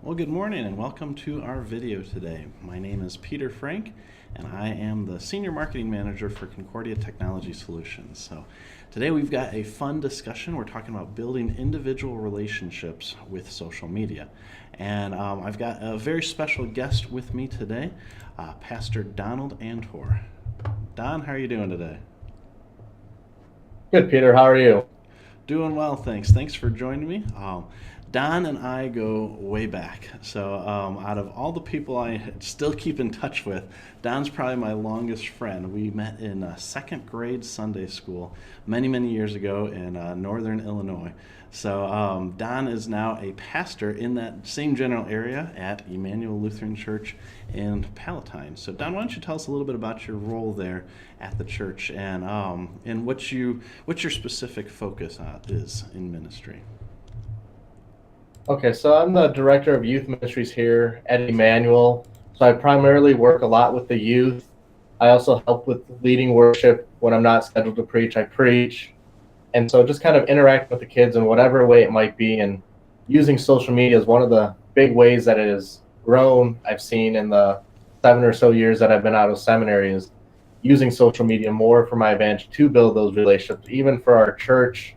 Well, good morning and welcome to our video today. My name is Peter Frank and I am the Senior Marketing Manager for Concordia Technology Solutions. So today we've got a fun discussion. We're talking about building individual relationships with social media. And I've got a very special guest with me today, Pastor Donald Antor. Don, how are you doing today? Good, Peter. How are you? Doing well, thanks. Thanks for joining me. Don and I go way back. So, out of all the people I still keep in touch with, Don's probably my longest friend. We met in second grade Sunday school many, many years ago in northern Illinois. So, Don is now a pastor in that same general area at Emmanuel Lutheran Church in Palatine. So, Don, why don't you tell us a little bit about your role there at the church and what your specific focus is in ministry? Okay, so I'm the director of youth ministries here at Emmanuel. So I primarily work a lot with the youth. I also help with leading worship. When I'm not scheduled to preach, I preach. And so just kind of interact with the kids in whatever way it might be. And using social media is one of the big ways that it has grown. I've seen in the 7 or so years that I've been out of seminary is using social media more for my advantage to build those relationships, even for our church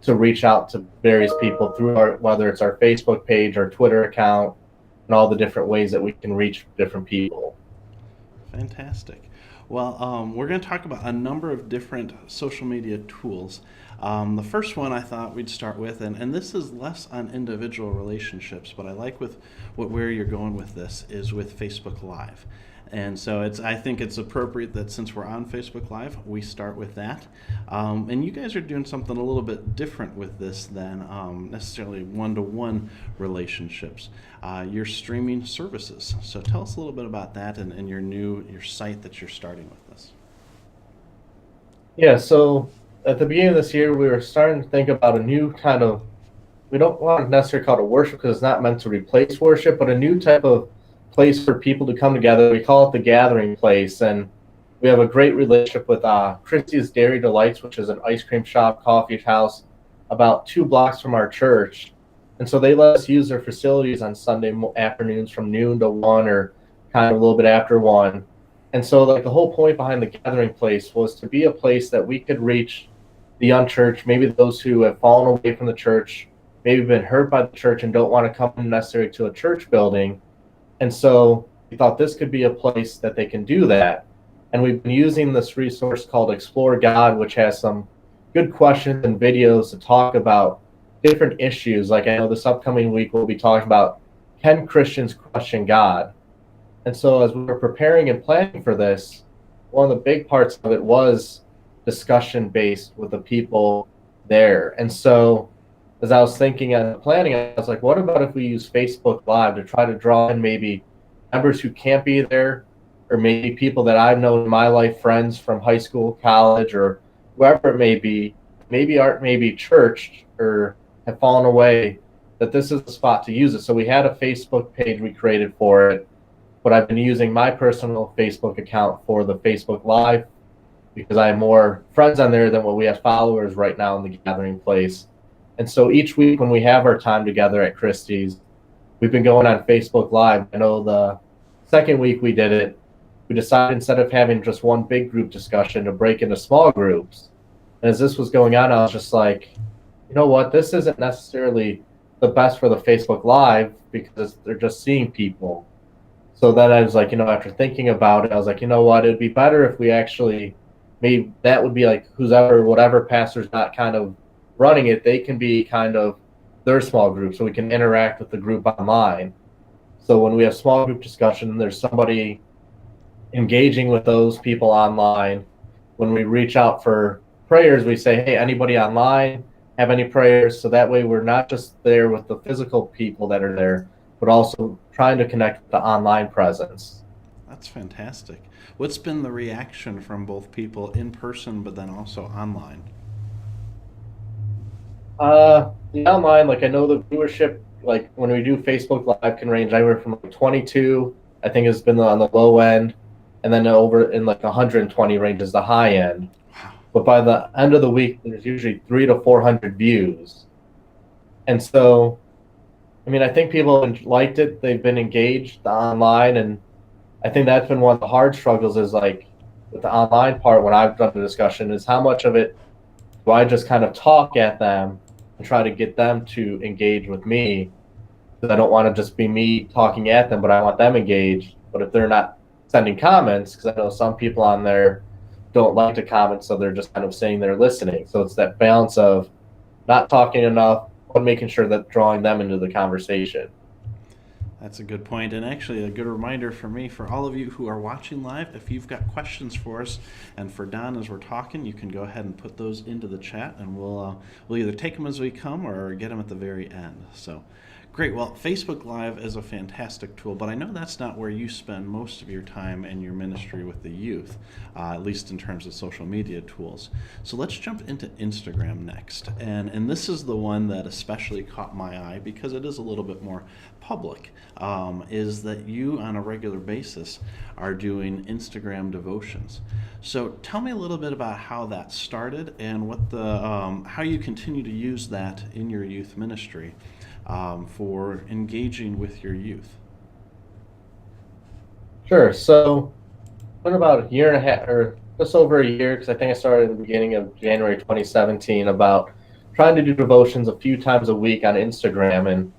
to reach out to various people through whether it's our Facebook page, our Twitter account, and all the different ways that we can reach different people. Fantastic. Well, we're going to talk about a number of different social media tools. The first one I thought we'd start with, and this is less on individual relationships, but I like where you're going with this is with Facebook Live. And so I think it's appropriate that since we're on Facebook Live, we start with that. And you guys are doing something a little bit different with this than necessarily one-to-one relationships. You're streaming services. So tell us a little bit about that and your site that you're starting with this. Yeah, so at the beginning of this year, we were starting to think about a new kind of, we don't want to necessarily call it worship because it's not meant to replace worship, but a new type of place for people to come together. We call it the gathering place, and we have a great relationship with Christie's Dairy Delights, which is an ice cream shop, coffee house, about 2 blocks from our church. And so they let us use their facilities on Sunday afternoons from noon to 1 or kind of a little bit after 1. And so like the whole point behind the gathering place was to be a place that we could reach the unchurched, maybe those who have fallen away from the church, maybe been hurt by the church and don't want to come necessarily to a church building. And so we thought this could be a place that they can do that. And we've been using this resource called Explore God, which has some good questions and videos to talk about different issues. Like I know this upcoming week, we'll be talking about, can Christians question God? And so as we were preparing and planning for this, one of the big parts of it was discussion based with the people there. And so as I was thinking and planning, I was like, what about if we use Facebook Live to try to draw in maybe members who can't be there, or maybe people that I've known in my life, friends from high school, college, or wherever it may be, maybe aren't maybe churched or have fallen away, that this is the spot to use it. So we had a Facebook page we created for it, but I've been using my personal Facebook account for the Facebook Live because I have more friends on there than what we have followers right now in the gathering place. And so each week when we have our time together at Christie's, we've been going on Facebook Live. I know the second week we did it, we decided instead of having just one big group discussion to break into small groups. And as this was going on, I was just like, you know what, this isn't necessarily the best for the Facebook Live because they're just seeing people. So then I was like, after thinking about it, I was like, you know what, it'd be better if we actually, maybe that would be like whatever pastor's not kind of running it, they can be kind of their small group so we can interact with the group online. So when we have small group discussion, there's somebody engaging with those people online. When we reach out for prayers, we say, hey, anybody online have any prayers? So that way we're not just there with the physical people that are there, but also trying to connect with the online presence. That's fantastic. What's been the reaction from both people in person but then also online? The online, like I know the viewership, like when we do Facebook Live can range anywhere from like 22, I think has been on the low end, and then over in like 120 range is the high end. Wow. But by the end of the week, there's usually 300 to 400 views. And so I mean, I think people have liked it. They've been engaged online, and I think that's been one of the hard struggles is like with the online part when I've done the discussion is how much of it do I just kind of talk at them and try to get them to engage with me because I don't want to just be me talking at them, but I want them engaged. But if they're not sending comments, because I know some people on there don't like to comment, so they're just kind of saying they're listening. So it's that balance of not talking enough, but making sure that drawing them into the conversation. That's a good point, and actually a good reminder for me, for all of you who are watching live, if you've got questions for us and for Don as we're talking, you can go ahead and put those into the chat, and we'll either take them as we come or get them at the very end. So, great. Well, Facebook Live is a fantastic tool, but I know that's not where you spend most of your time in your ministry with the youth, at least in terms of social media tools. So let's jump into Instagram next, and this is the one that especially caught my eye because it is a little bit more public. Is that you on a regular basis are doing Instagram devotions. So tell me a little bit about how that started and what how you continue to use that in your youth ministry for engaging with your youth. Sure. So, been about a year and a half, or just over a year, because I think I started at the beginning of January 2017, about trying to do devotions a few times a week on Instagram, and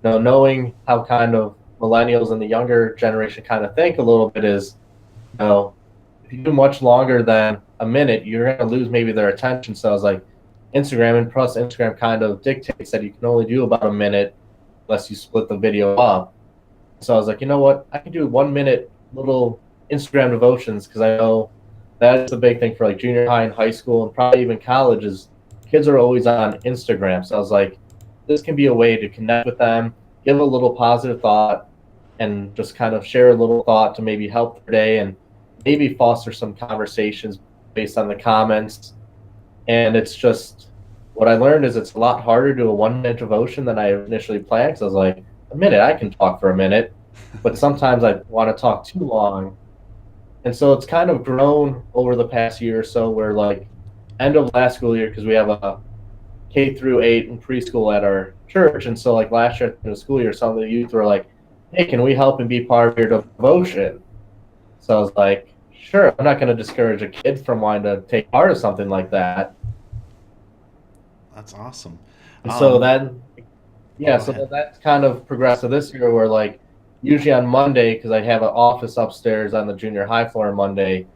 knowing how kind of millennials and the younger generation kind of think a little bit is, if you do much longer than a minute, you're going to lose maybe their attention. So I was like, Instagram, and plus Instagram kind of dictates that you can only do about a minute unless you split the video up. So I was like, you know what? I can do 1 minute little Instagram devotions because I know that's the big thing for like junior high and high school and probably even college is kids are always on Instagram. So I was like, this can be a way to connect with them, give a little positive thought, and just kind of share a little thought to maybe help their day and maybe foster some conversations based on the comments. And it's just what I learned is it's a lot harder to do a 1 minute devotion than I initially planned. Because I was like, a minute, I can talk for a minute, but sometimes I want to talk too long. And so it's kind of grown over the past year or so where like end of last school year, because we have a K-8 and preschool at our church. And so like last year in the school year, some of the youth were like, hey, can we help and be part of your devotion? So I was like, sure, I'm not going to discourage a kid from wanting to take part of something like that. That's awesome. And so then, go so ahead. that's kind of progressed to this year where like usually on Monday, because I have an office upstairs on the junior high floor on Monday,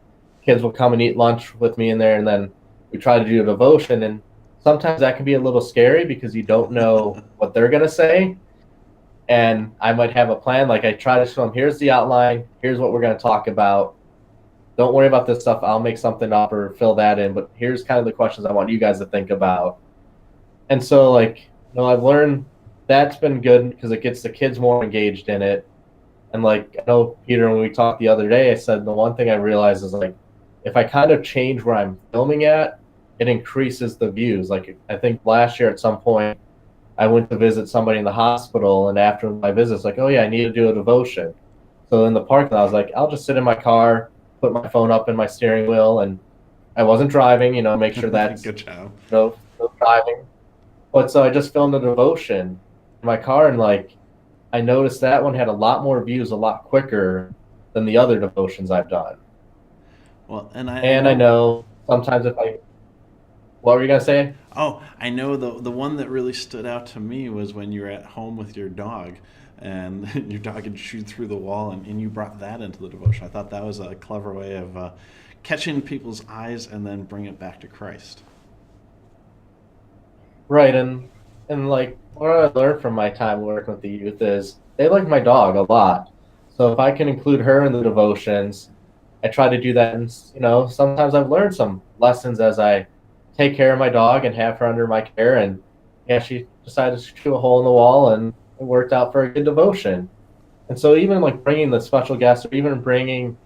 kids will come and eat lunch with me in there, and then we try to do a devotion. And sometimes that can be a little scary because you don't know what they're going to say. And I might have a plan. Like I try to show them, here's the outline, here's what we're going to talk about. Don't worry about this stuff. I'll make something up or fill that in. But here's kind of the questions I want you guys to think about. And so, like, I've learned that's been good because it gets the kids more engaged in it. And, like, I know, Peter, when we talked the other day, I said the one thing I realized is, like, if I kind of change where I'm filming at, it increases the views. Like, I think last year at some point, I went to visit somebody in the hospital, and after my visit, it's like, oh, yeah, I need to do a devotion. So in the parking lot, I was like, I'll just sit in my car, put my phone up in my steering wheel, and I wasn't driving, make sure that's Good job. no driving. But so I just filmed a devotion in my car, and like I noticed that one had a lot more views a lot quicker than the other devotions I've done. Well, and I know sometimes what were you gonna say? Oh, I know the one that really stood out to me was when you were at home with your dog and your dog had chewed through the wall and you brought that into the devotion. I thought that was a clever way of catching people's eyes and then bring it back to Christ. Right, and like what I learned from my time working with the youth is they like my dog a lot. So if I can include her in the devotions, I try to do that. And sometimes I've learned some lessons as I take care of my dog and have her under my care. And yeah, she decided to chew a hole in the wall, and it worked out for a good devotion. And so even like bringing the special guest, or even bringing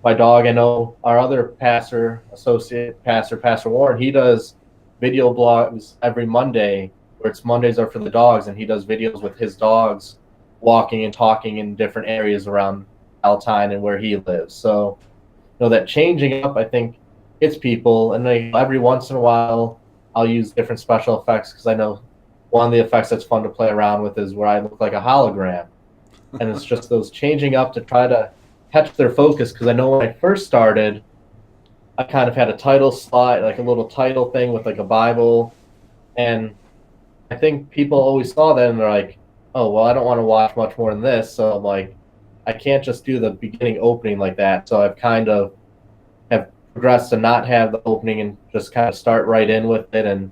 my dog, I know our other pastor, associate pastor, Pastor Warren, he does video blogs every Monday, where it's Mondays are for the dogs, and he does videos with his dogs walking and talking in different areas around Alpine and where he lives. So, that changing up, I think, hits people. And every once in a while, I'll use different special effects because I know one of the effects that's fun to play around with is where I look like a hologram. And it's just those changing up to try to catch their focus. Because I know when I first started, I kind of had a title slide, like a little title thing with like a Bible. And I think people always saw that and they're like, oh, well, I don't want to watch much more than this. So I'm like, I can't just do the beginning opening like that. So I've kind of have progressed to not have the opening and just kind of start right in with it. And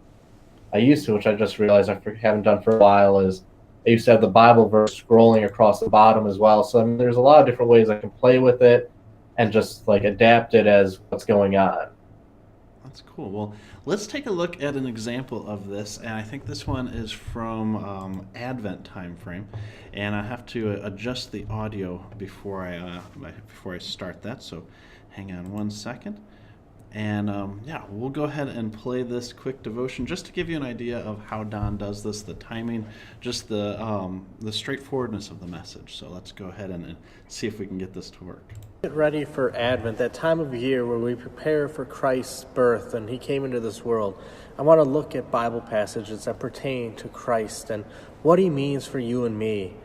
I used to, which I just realized I haven't done for a while, is I used to have the Bible verse scrolling across the bottom as well. So I mean, there's a lot of different ways I can play with it and just like adapt it as what's going on. That's cool. Well, let's take a look at an example of this, and I think this one is from Advent time frame, and I have to adjust the audio before I start that. So, hang on one second, and yeah, we'll go ahead and play this quick devotion just to give you an idea of how Don does this, the timing, just the straightforwardness of the message. So let's go ahead and see if we can get this to work. Get ready for Advent, that time of year where we prepare for Christ's birth and he came into this world. I want to look at Bible passages that pertain to Christ and what he means for you and me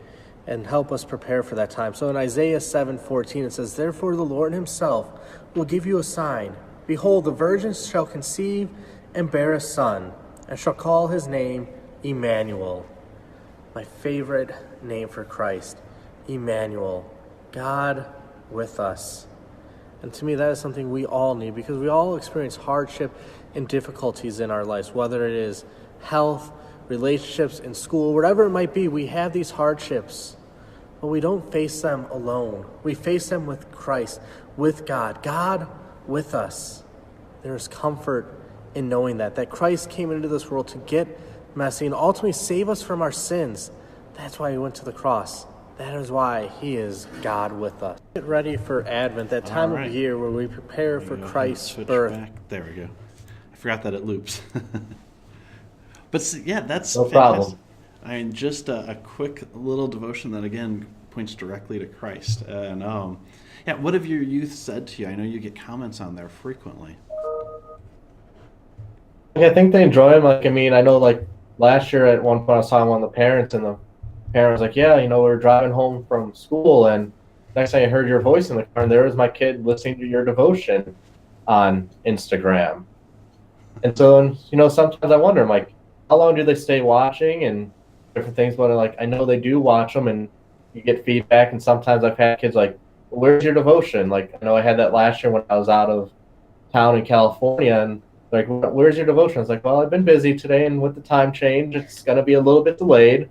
and help us prepare for that time. So in Isaiah 7:14 it says, "Therefore the Lord himself will give you a sign. Behold, the virgin shall conceive and bear a son, and shall call his name Emmanuel." My favorite name for Christ, Emmanuel, God with us. And to me, that is something we all need, because we all experience hardship and difficulties in our lives, whether it is health, relationships, in school, whatever it might be. We have these hardships, but we don't face them alone. We face them with Christ, with God with us. There is comfort in knowing that Christ came into this world to get messy and ultimately save us from our sins. That's why he went to the cross. That is why he is God with us. Get ready for Advent, that time of year where we prepare for Christ's birth. Back. There we go. I forgot that it loops. But see, yeah, that's No fantastic. problem. I mean, just a quick little devotion that again points directly to Christ. And yeah, what have your youth said to you? I know you get comments on there frequently. I think they enjoy them. Like, I mean, I know like last year at one point I was talking to one of the parents, and the parent was like, yeah, we were driving home from school, and next thing I heard your voice in the car, and there was my kid listening to your devotion on Instagram. And so, sometimes I wonder, I'm like, how long do they stay watching and different things? But like, I know they do watch them, and you get feedback. And sometimes I've had kids like, where's your devotion? Like, I know I had that last year when I was out of town in California, and like, where's your devotion? I was like, well, I've been busy today, and with the time change, it's going to be a little bit delayed.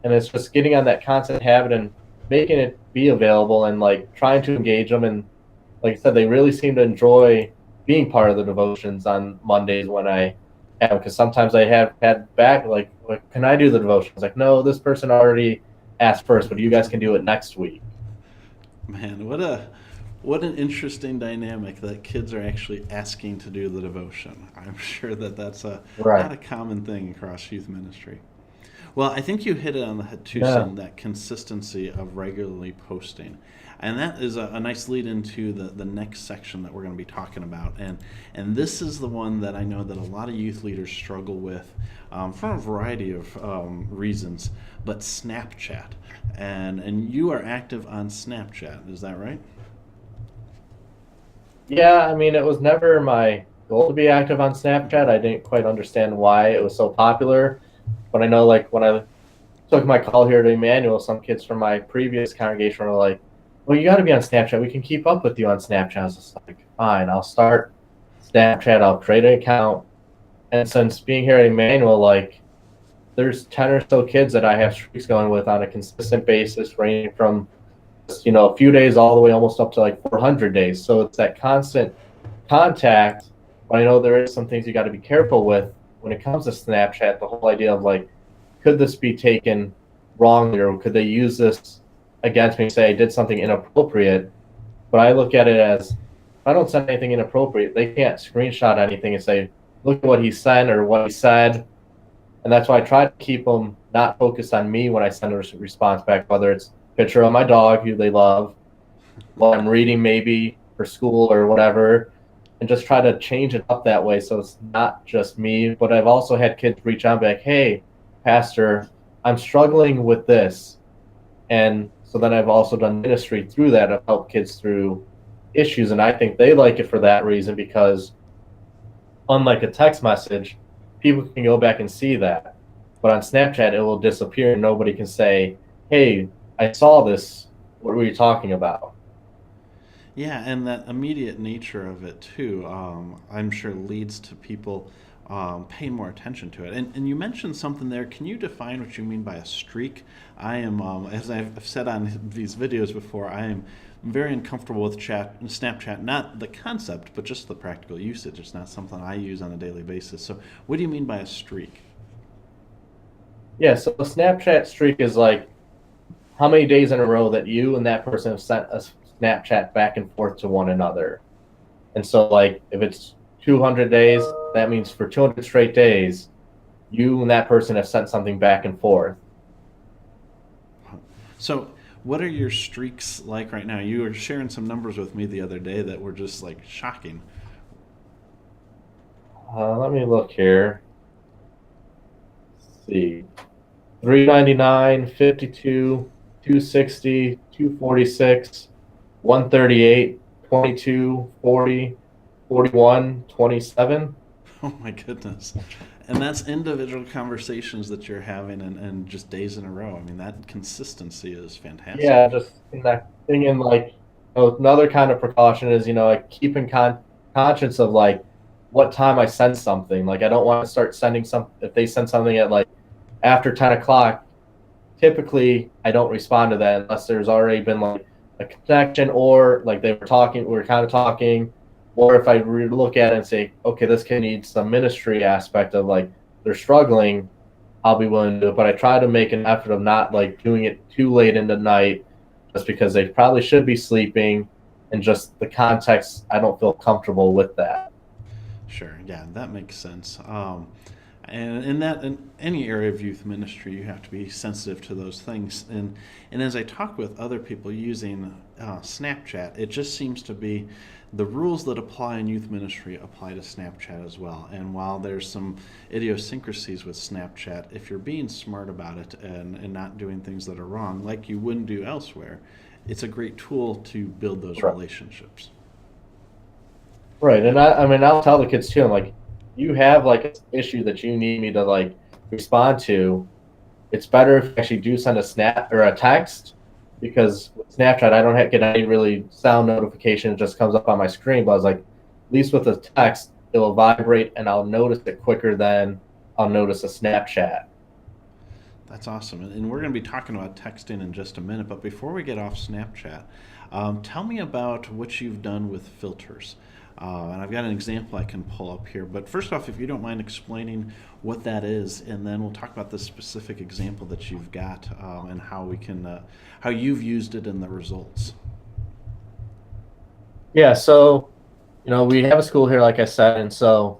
And it's just getting on that constant habit and making it be available and like trying to engage them. And like I said, they really seem to enjoy being part of the devotions on Mondays when I have, because sometimes I have had back like, can I do the devotions? Like, no, this person already asked first, but you guys can do it next week. Man, what an interesting dynamic that kids are actually asking to do the devotion. I'm sure that's not a common thing across youth ministry. Well, I think you hit it on the head too, Son, that consistency of regularly posting. And that is a nice lead into the next section that we're going to be talking about. And this is the one that I know that a lot of youth leaders struggle with for a variety of reasons, but Snapchat. And you are active on Snapchat, is that right? Yeah, I mean, it was never my goal to be active on Snapchat. I didn't quite understand why it was so popular. But I know, like, when I took my call here to Emmanuel, some kids from my previous congregation were like, well, you got to be on Snapchat. We can keep up with you on Snapchat. I was just like, fine, I'll start Snapchat. I'll create an account. And since being here at Emmanuel, like, there's 10 or so kids that I have streaks going with on a consistent basis, ranging from, a few days all the way almost up to like 400 days. So it's that constant contact. But I know there is some things you got to be careful with when it comes to Snapchat. The whole idea of like, could this be taken wrongly, or could they use this against me, say I did something inappropriate? But I look at it as, if I don't send anything inappropriate, they can't screenshot anything and say, look at what he sent or what he said. And that's why I try to keep them not focused on me when I send a response back, whether it's a picture of my dog who they love, what I'm reading maybe for school or whatever. and just try to change it up that way so it's not just me. But I've also had kids reach out and be like, hey, Pastor, I'm struggling with this. And so then I've also done ministry through that. I've helped kids through issues. And I think they like it for that reason because, unlike a text message, people can go back and see that. But on Snapchat, it will disappear and nobody can say, hey, I saw this. What were you talking about? Yeah, and that immediate nature of it too, I'm sure leads to people paying more attention to it. And you mentioned something there. Can you define what you mean by a streak? I am, as I've said on these videos before, I am very uncomfortable with Snapchat. Not the concept, but just the practical usage. It's not something I use on a daily basis. So, what do you mean by a streak? Yeah, so a Snapchat streak is like how many days in a row that you and that person have sent a Snapchat back and forth to one another. And so, like, if it's 200 days, that means for 200 straight days, you and that person have sent something back and forth. So, what are your streaks like right now? You were sharing some numbers with me the other day that were just like shocking. Let me look here. Let's see. 399, 52, 260, 246, 138, 22, 40, 41, 27. Oh my goodness. And that's individual conversations that you're having and just days in a row. I mean, that consistency is fantastic. Yeah, just in that thing. In like, another kind of precaution is, like keeping conscious of like what time I send something. Like, I don't want to start sending if they send something at like after 10 o'clock. Typically, I don't respond to that unless there's already been like a connection, or like we were kind of talking, or if I look at it and say, okay, this kid needs some ministry aspect of like they're struggling, I'll be willing to do it. But I try to make an effort of not like doing it too late in the night, just because they probably should be sleeping, and just the context, I don't feel comfortable with that. Sure. Yeah, that makes sense. And in any area of youth ministry, you have to be sensitive to those things. And as I talk with other people using Snapchat, it just seems to be the rules that apply in youth ministry apply to Snapchat as well. And while there's some idiosyncrasies with Snapchat, if you're being smart about it and not doing things that are wrong, like you wouldn't do elsewhere, it's a great tool to build those Right. relationships. Right, and I mean, I'll tell the kids too. I'm like, you have like an issue that you need me to like respond to. It's better if you actually do send a snap or a text, because with Snapchat I don't get any really sound notification. It just comes up on my screen. But I was like, at least with a text, it will vibrate and I'll notice it quicker than I'll notice a Snapchat. That's awesome. And we're going to be talking about texting in just a minute. But before we get off Snapchat, tell me about what you've done with filters. And I've got an example I can pull up here. But first off, if you don't mind explaining what that is, and then we'll talk about the specific example that you've got and how we can, how you've used it in the results. Yeah, so we have a school here, like I said, and so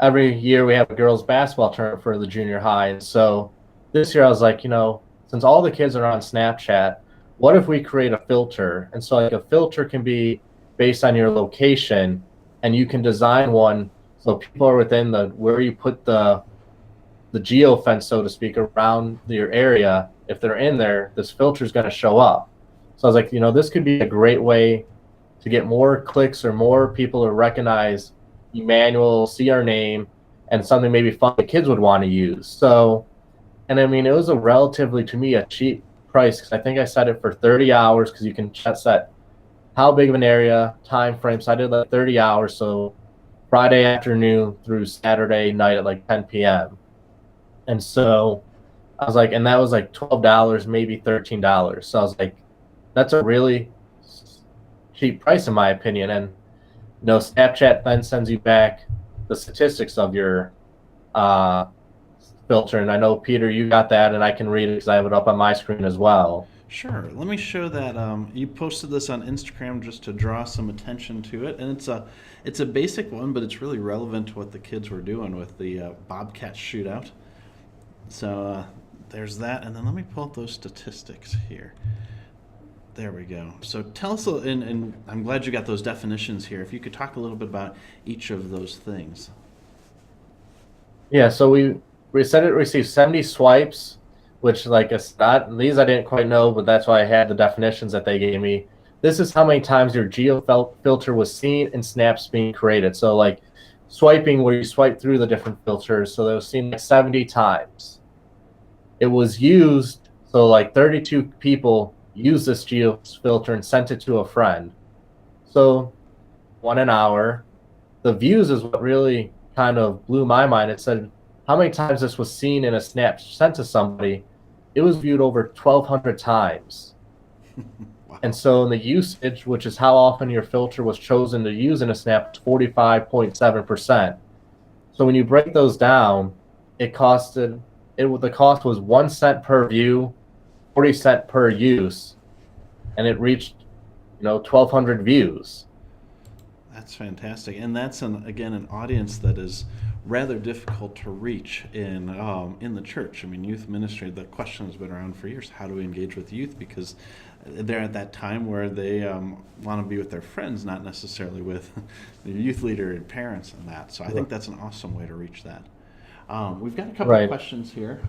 every year we have a girls' basketball tournament for the junior high. And so this year I was like, since all the kids are on Snapchat, what if we create a filter? And so like a filter can be based on your location, and you can design one so people are within where you put the geo fence, so to speak, around your area. If they're in there, this filter is going to show up. So I was like, this could be a great way to get more clicks or more people to recognize Emmanuel, see our name, and something maybe fun the kids would want to use. So, and I mean, it was a relatively, to me, a cheap price, because I think I set it for 30 hours, because you can set how big of an area, time frame. So I did like 30 hours, so Friday afternoon through Saturday night at like 10 p.m. And so I was like, and that was like $12, maybe $13. So I was like, that's a really cheap price in my opinion. And Snapchat then sends you back the statistics of your filter. And I know, Peter, you got that, and I can read it because I have it up on my screen as well. Sure. Let me show that. You posted this on Instagram just to draw some attention to it, and it's a basic one, but it's really relevant to what the kids were doing with the Bobcat shootout. So there's that, and then let me pull up those statistics here. There we go. So tell us, and I'm glad you got those definitions here. If you could talk a little bit about each of those things. Yeah, so we said it received 70 swipes, which like it's not these I didn't quite know, but that's why I had the definitions that they gave me. This is how many times your geo filter was seen in snaps being created. So like swiping where you swipe through the different filters, so that was seen like 70 times. It was used, so like 32 people used this geo filter and sent it to a friend. So 1 an hour. The views is what really kind of blew my mind. It said how many times this was seen in a snap sent to somebody. It was viewed over 1,200 times. Wow. And so in the usage, which is how often your filter was chosen to use in a snap, 45.7%. So when you break those down, the cost was 1 cent per view, 40 cent per use, and it reached 1,200 views. That's fantastic, and that's again an audience that is rather difficult to reach in the church. I mean, youth ministry. The question has been around for years: how do we engage with youth? Because they're at that time where they want to be with their friends, not necessarily with the youth leader and parents and that. So I think that's an awesome way to reach that. We've got a couple of questions here.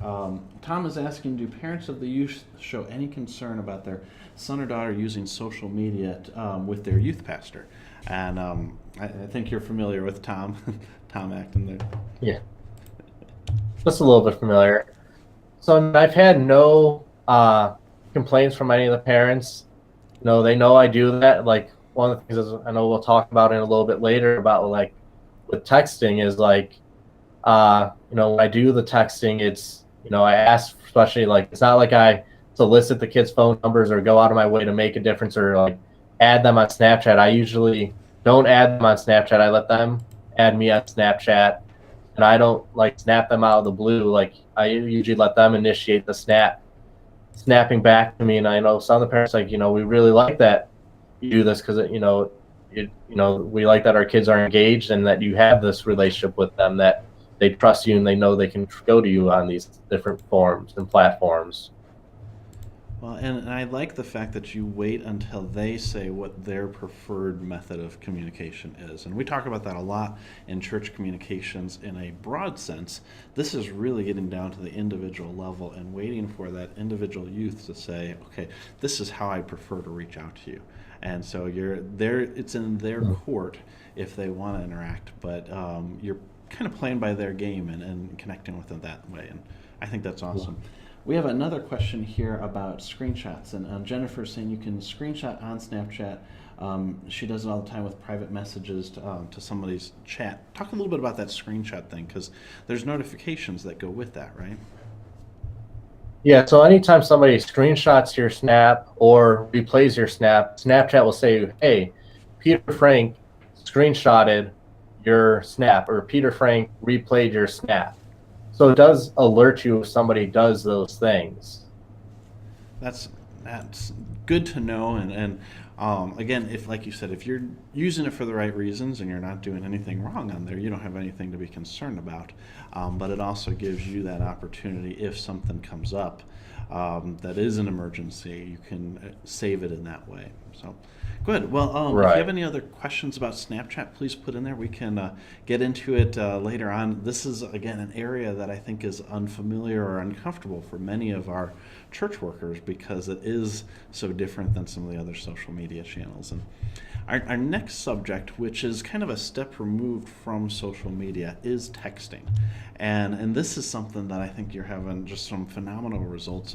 Tom is asking, do parents of the youth show any concern about their son or daughter using social media with their youth pastor? And I think you're familiar with Tom, Tom Acton there. Yeah, just a little bit familiar. So I've had no complaints from any of the parents. They know I do that. Like one of the things is, I know we'll talk about it a little bit later about like with texting is like, when I do the texting, it's, I ask, especially like, it's not like I solicit the kids' phone numbers or go out of my way to make a difference or like add them on Snapchat. I usually don't add them on Snapchat. I let them add me on Snapchat, and I don't like snap them out of the blue. Like I usually let them initiate the snapping back to me. And I know some of the parents like, we really like that you do this because we like that our kids are engaged and that you have this relationship with them, that they trust you and they know they can go to you on these different forums and platforms. Well, and I like the fact that you wait until they say what their preferred method of communication is. And we talk about that a lot in church communications in a broad sense. This is really getting down to the individual level and waiting for that individual youth to say, okay, this is how I prefer to reach out to you. And so you're there, it's in their court if they want to interact, but you're kind of playing by their game and connecting with them that way. And I think that's awesome. We have another question here about screenshots, and Jennifer's saying you can screenshot on Snapchat. She does it all the time with private messages to somebody's chat. Talk a little bit about that screenshot thing, because there's notifications that go with that, right? Yeah, so anytime somebody screenshots your snap or replays your snap, Snapchat will say, hey, Peter Frank screenshotted your snap, or Peter Frank replayed your snap. So it does alert you if somebody does those things. That's good to know, and again, if like you said, if you're using it for the right reasons and you're not doing anything wrong on there, you don't have anything to be concerned about. But it also gives you that opportunity if something comes up that is an emergency, you can save it in that way. So good. Well, if you have any other questions about Snapchat, please put in there. We can get into it later on. This is, again, an area that I think is unfamiliar or uncomfortable for many of our church workers because it is so different than some of the other social media channels. And our next subject, which is kind of a step removed from social media, is texting. And this is something that I think you're having just some phenomenal results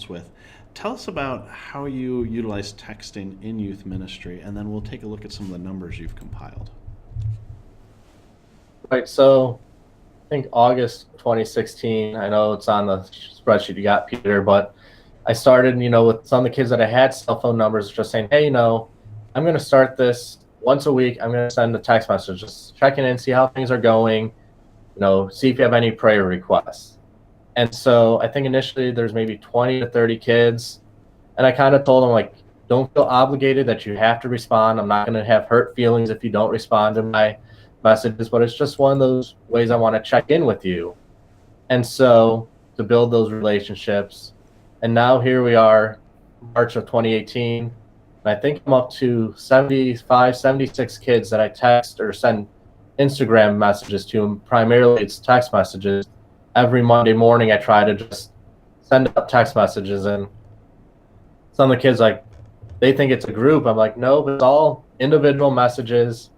with. Tell us about how you utilize texting in youth ministry, and then we'll take a look at some of the numbers you've compiled. Right, so I think August 2016, I know it's on the spreadsheet you got, Peter, but I started, with some of the kids that I had cell phone numbers, just saying, hey, I'm going to start this once a week. I'm going to send a text message, just checking in, see how things are going, see if you have any prayer requests. And so I think initially there's maybe 20 to 30 kids. And I kind of told them, like, don't feel obligated that you have to respond. I'm not going to have hurt feelings if you don't respond to my messages, but it's just one of those ways I want to check in with you. And so to build those relationships. And now here we are, March of 2018. And I think I'm up to 75, 76 kids that I text or send Instagram messages to. And primarily it's text messages. Every Monday morning I try to just send out text messages, and some of the kids, like, they think it's a group. I'm like, no, it's all individual messages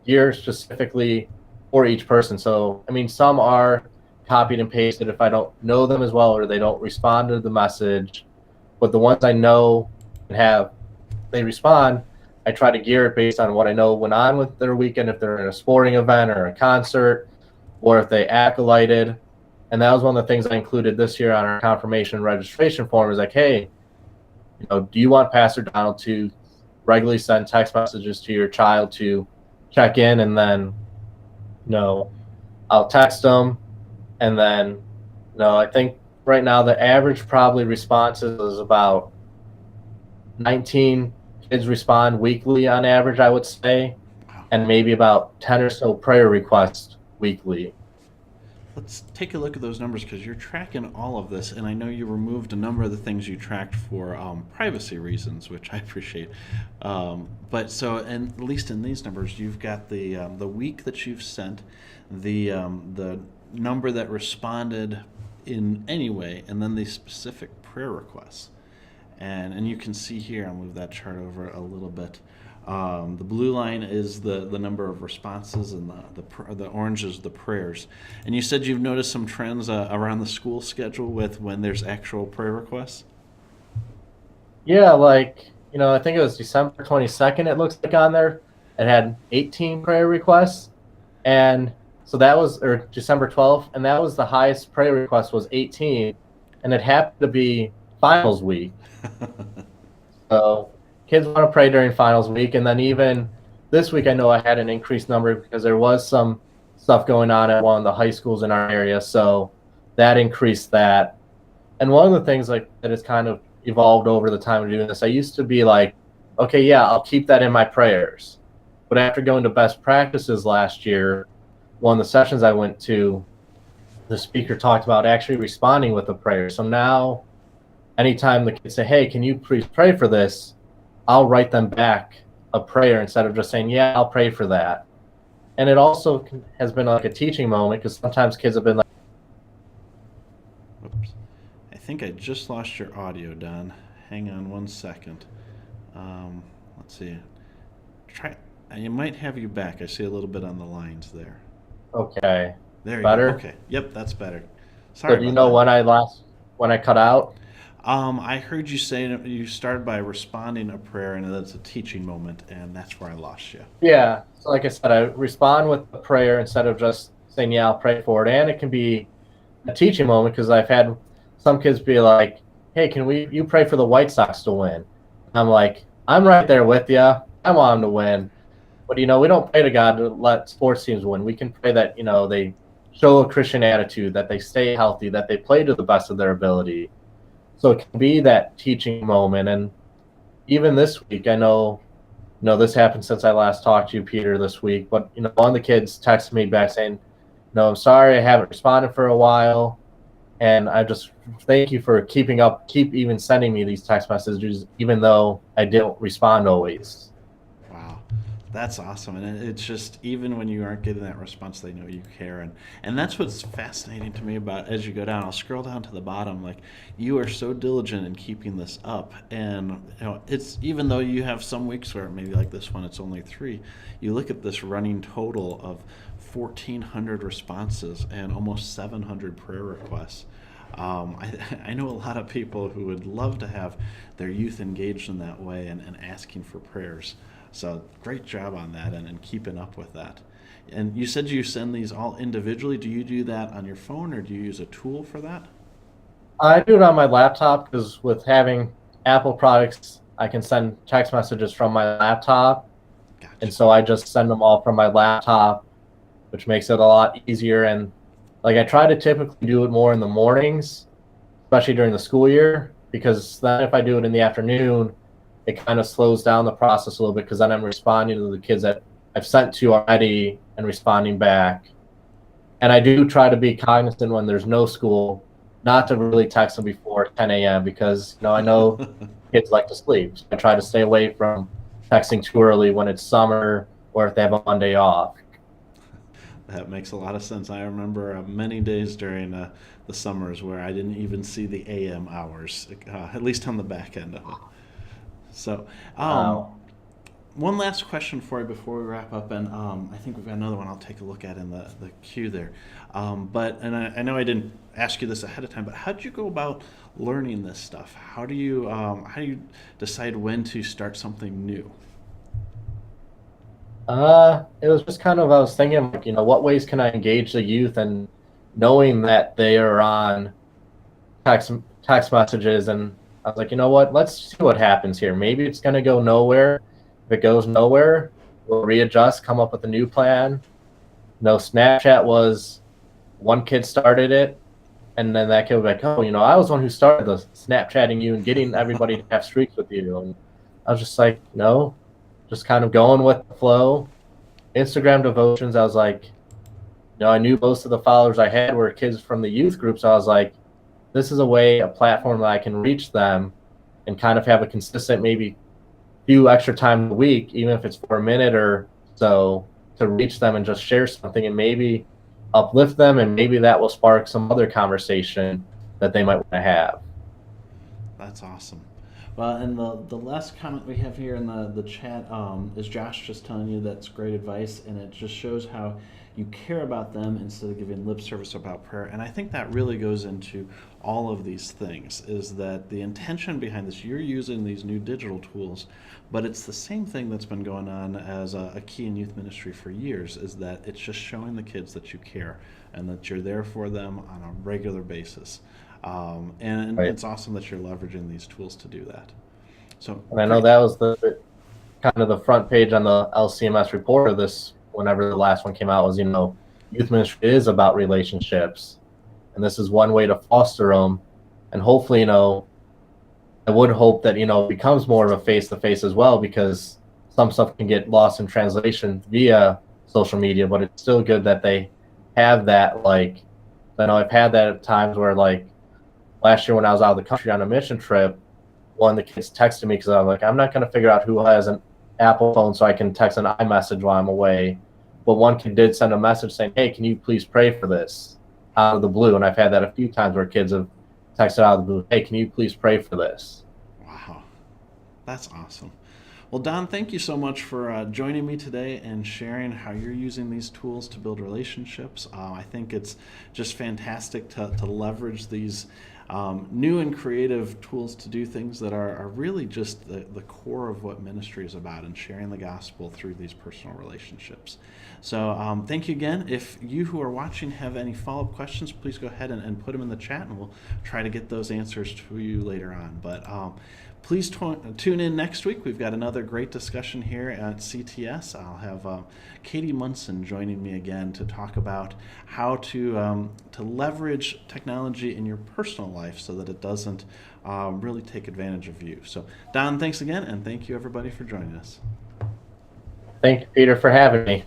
geared specifically for each person. So, I mean, some are copied and pasted if I don't know them as well or they don't respond to the message. But the ones I know and they respond, I try to gear it based on what I know went on with their weekend, if they're in a sporting event or a concert, or if they acolyted. And that was one of the things I included this year on our confirmation registration form, is like, hey, do you want Pastor Donald to regularly send text messages to your child to check in? And then, I'll text them. And then, I think right now the average probably responses is about 19 kids respond weekly on average, I would say, and maybe about 10 or so prayer requests weekly. Let's take a look at those numbers, because you're tracking all of this, and I know you removed a number of the things you tracked for privacy reasons, which I appreciate. But so, and at least in these numbers, you've got the week that you've sent, the number that responded in any way, and then the specific prayer requests. And you can see here, I'll move that chart over a little bit. The blue line is the number of responses, and the orange is the prayers. And you said you've noticed some trends around the school schedule with when there's actual prayer requests? Yeah, I think it was December 22nd, it looks like on there. It had 18 prayer requests. And so that was, or December 12th, and that was the highest prayer request, was 18. And it happened to be finals week. So kids want to pray during finals week. And then even this week, I know I had an increased number because there was some stuff going on at one of the high schools in our area. So that increased that. And one of the things that has kind of evolved over the time of doing this, I used to be like, okay, yeah, I'll keep that in my prayers. But after going to best practices last year, one of the sessions I went to, the speaker talked about actually responding with a prayer. So now anytime the kids say, hey, can you please pray for this? I'll write them back a prayer instead of just saying, yeah, I'll pray for that. And it also has been like a teaching moment, because sometimes kids have been like, Whoops. I think I just lost your audio, Don. Hang on one second. Let's see. You might have you back. I see a little bit on the lines there. okay. There you Better? go. Okay. Yep, that's better. Sorry. So do you about know that. when I cut out? I heard you say you started by responding a prayer, and that's a teaching moment, and that's where I lost you. Yeah. So like I said, I respond with a prayer instead of just saying, yeah, I'll pray for it. And it can be a teaching moment, because I've had some kids be like, hey, you pray for the White Sox to win? I'm like, I'm right there with you. I want them to win. But, we don't pray to God to let sports teams win. We can pray that, they show a Christian attitude, that they stay healthy, that they play to the best of their ability. So it can be that teaching moment. And even this week, I know, this happened since I last talked to you, Peter, this week. But, one of the kids texted me back saying, no, I'm sorry, I haven't responded for a while. And I just thank you for keep even sending me these text messages, even though I don't respond always. Wow. That's awesome. And it's just, even when you aren't getting that response, they know you care. And that's what's fascinating to me about, as you go down, I'll scroll down to the bottom, like, you are so diligent in keeping this up. And, it's, even though you have some weeks where maybe like this one, it's only 3, you look at this running total of 1,400 responses and almost 700 prayer requests. I know a lot of people who would love to have their youth engaged in that way and asking for prayers. So great job on that and keeping up with that. And you said you send these all individually. Do you do that on your phone, or do you use a tool for that? I do it on my laptop, because with having Apple products, I can send text messages from my laptop. Gotcha. And so I just send them all from my laptop, which makes it a lot easier. And I try to typically do it more in the mornings, especially during the school year, because then if I do it in the afternoon, it kind of slows down the process a little bit, because then I'm responding to the kids that I've sent to already and responding back. And I do try to be cognizant when there's no school, not to really text them before 10 a.m. because I know kids like to sleep. So I try to stay away from texting too early when it's summer or if they have a Monday off. That makes a lot of sense. I remember many days during the summers where I didn't even see the AM hours, at least on the back end of it. So, Wow. one last question for you before we wrap up, and I think we've got another one I'll take a look at in the queue there. I know I didn't ask you this ahead of time, but how did you go about learning this stuff? How do you decide when to start something new? It was just kind of, I was thinking, like, what ways can I engage the youth, and knowing that they are on text messages, and I was like, you know what, let's see what happens here. Maybe it's going to go nowhere. If it goes nowhere, we'll readjust, come up with a new plan. No, Snapchat was one kid started it, and then that kid was like, oh, I was the one who started the Snapchatting you and getting everybody to have streaks with you. And I was just like, no, just kind of going with the flow. Instagram devotions, I was like, I knew most of the followers I had were kids from the youth group, so I was like, this is a platform that I can reach them and kind of have a consistent, maybe few extra times a week, even if it's for a minute or so, to reach them and just share something and maybe uplift them, and maybe that will spark some other conversation that they might want to have. That's awesome. Well, and the last comment we have here in the chat is Josh just telling you that's great advice, and it just shows how you care about them instead of giving lip service about prayer. And I think that really goes into all of these things, is that the intention behind this, you're using these new digital tools, but it's the same thing that's been going on as a key in youth ministry for years, is that it's just showing the kids that you care and that you're there for them on a regular basis. And Right. it's awesome that you're leveraging these tools to do that. So, And I know great. that was the kind of the front page on the LCMS report of this, whenever the last one came out, was, youth ministry is about relationships, and this is one way to foster them. And hopefully, I would hope that, it becomes more of a face to face as well, because some stuff can get lost in translation via social media, but it's still good that they have that. Like, I know I've had that at times where, like, last year when I was out of the country on a mission trip, one of the kids texted me because I'm like, I'm not going to figure out who has an Apple phone so I can text an iMessage while I'm away. But one kid did send a message saying, hey, can you please pray for this, out of the blue? And I've had that a few times where kids have texted out of the blue, hey, can you please pray for this? Wow, that's awesome. Well, Don, thank you so much for joining me today and sharing how you're using these tools to build relationships. I think it's just fantastic to leverage these new and creative tools to do things that are really just the core of what ministry is about, and sharing the gospel through these personal relationships. So thank you again. If you who are watching have any follow-up questions, please go ahead and put them in the chat, and we'll try to get those answers to you later on. But please tune in next week. We've got another great discussion here at CTS. I'll have Katie Munson joining me again to talk about how to leverage technology in your personal life so that it doesn't really take advantage of you. So, Don, thanks again, and thank you everybody for joining us. Thank you, Peter, for having me.